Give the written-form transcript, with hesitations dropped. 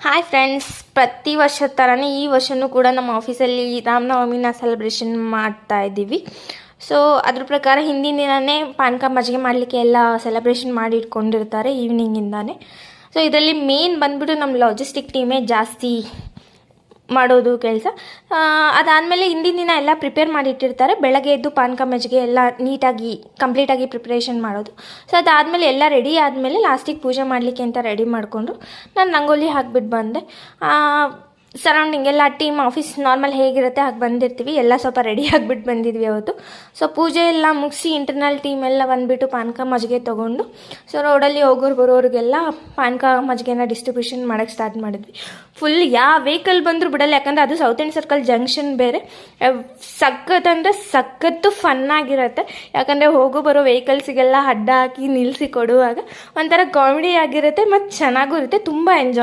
Hi friends, ಪ್ರತಿ ವರ್ಷದ ಥರನೇ ಈ ವರ್ಷವೂ ಕೂಡ ನಮ್ಮ ಆಫೀಸಲ್ಲಿ ರಾಮನವಮಿನ ಸೆಲೆಬ್ರೇಷನ್ ಮಾಡ್ತಾ ಇದ್ದೀವಿ. ಸೊ ಅದ್ರ ಪ್ರಕಾರ ಹಿಂದಿನ ದಿನವೇ ಪಾನಕ ಮಜ್ಜಿಗೆ ಮಾಡಲಿಕ್ಕೆ ಎಲ್ಲ ಸೆಲೆಬ್ರೇಷನ್ ಮಾಡಿ ಇಟ್ಕೊಂಡಿರ್ತಾರೆ ಈವ್ನಿಂಗಿಂದಾನೆ. ಸೊ ಇದರಲ್ಲಿ ಮೇನ್ ಬಂದ್ಬಿಟ್ಟು ನಮ್ಮ ಲಾಜಿಸ್ಟಿಕ್ ಟೀಮೇ ಜಾಸ್ತಿ ಮಾಡೋದು ಕೆಲಸ. ಅದಾದಮೇಲೆ ಹಿಂದಿನ ದಿನ ಎಲ್ಲ ಪ್ರಿಪೇರ್ ಮಾಡಿ ಇಟ್ಟಿರ್ತಾರೆ. ಬೆಳಗ್ಗೆ ಎದ್ದು ಪಾನಕ ಮಜ್ಜಿಗೆ ಎಲ್ಲ ನೀಟಾಗಿ ಕಂಪ್ಲೀಟಾಗಿ ಪ್ರಿಪ್ರೇಷನ್ ಮಾಡೋದು. ಸೊ ಅದಾದಮೇಲೆ ಎಲ್ಲ ರೆಡಿ ಆದಮೇಲೆ ಲಾಸ್ಟಿಗೆ ಪೂಜೆ ಮಾಡಲಿಕ್ಕೆ ಅಂತ ರೆಡಿ ಮಾಡಿಕೊಂಡು ನಾನು ರಂಗೋಲಿ ಹಾಕಿಬಿಟ್ಟು ಬಂದೆ. ಸರೌಂಡಿಂಗ್ ಎಲ್ಲ ಟೀಮ್ ಆಫೀಸ್ ನಾರ್ಮಲ್ ಹೇಗಿರುತ್ತೆ ಹಾಗೆ ಬಂದಿರ್ತೀವಿ, ಎಲ್ಲ ಸ್ವಲ್ಪ ರೆಡಿ ಆಗಿಬಿಟ್ಟು ಬಂದಿದ್ವಿ ಅವತ್ತು. ಸೊ ಪೂಜೆ ಎಲ್ಲ ಮುಗಿಸಿ ಇಂಟರ್ನಲ್ ಟೀಮ್ ಎಲ್ಲ ಬಂದುಬಿಟ್ಟು ಪಾನಕ ಮಜ್ಜಿಗೆ ತೊಗೊಂಡು ಸೊ ರೋಡಲ್ಲಿ ಹೋಗೋರು ಬರೋರಿಗೆಲ್ಲ ಪಾನಕ ಮಜ್ಜಿಗೆನ ಡಿಸ್ಟ್ರಿಬ್ಯೂಷನ್ ಮಾಡೋಕ್ಕೆ ಸ್ಟಾರ್ಟ್ ಮಾಡಿದ್ವಿ. ಫುಲ್ ಯಾವ ವೆಹಿಕಲ್ ಬಂದರೂ ಬಿಡಲ್ಲ, ಯಾಕಂದರೆ ಅದು ಸೌತ್ ಇಂಡ್ ಸರ್ಕಲ್ ಜಂಕ್ಷನ್ ಬೇರೆ. ಸಖತ್ ಅಂದರೆ ಸಖತ್ತು ಫನ್ನಾಗಿರುತ್ತೆ, ಯಾಕಂದರೆ ಹೋಗೋ ಬರೋ ವೆಹಿಕಲ್ಸಿಗೆಲ್ಲ ಅಡ್ಡ ಹಾಕಿ ನಿಲ್ಲಿಸಿ ಕೊಡುವಾಗ ಒಂಥರ ಕಾಮಿಡಿ ಆಗಿರುತ್ತೆ ಮತ್ತು ಚೆನ್ನಾಗೂ ಇರುತ್ತೆ, ತುಂಬ ಎಂಜಾಯ್